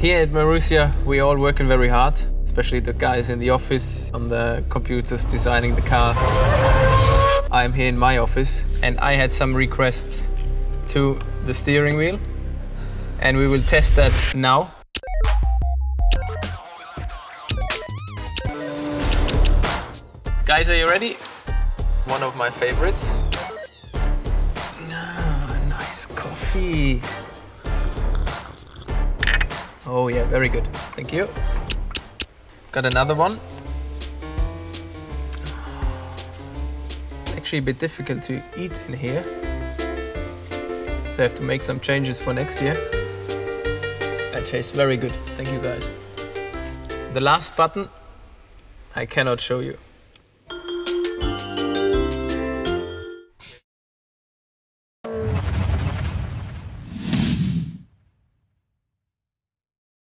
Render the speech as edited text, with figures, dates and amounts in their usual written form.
Here at Marussia, we all working very hard, especially the guys in the office on the computers designing the car. I'm here in my office and I had some requests to the steering wheel and we will test that now. Guys, are you ready? One of my favorites. Ah, nice coffee. Oh yeah, very good. Thank you. Got another one. Actually a bit difficult to eat in here. So I have to make some changes for next year. That tastes very good. Thank you guys. The last button I cannot show you.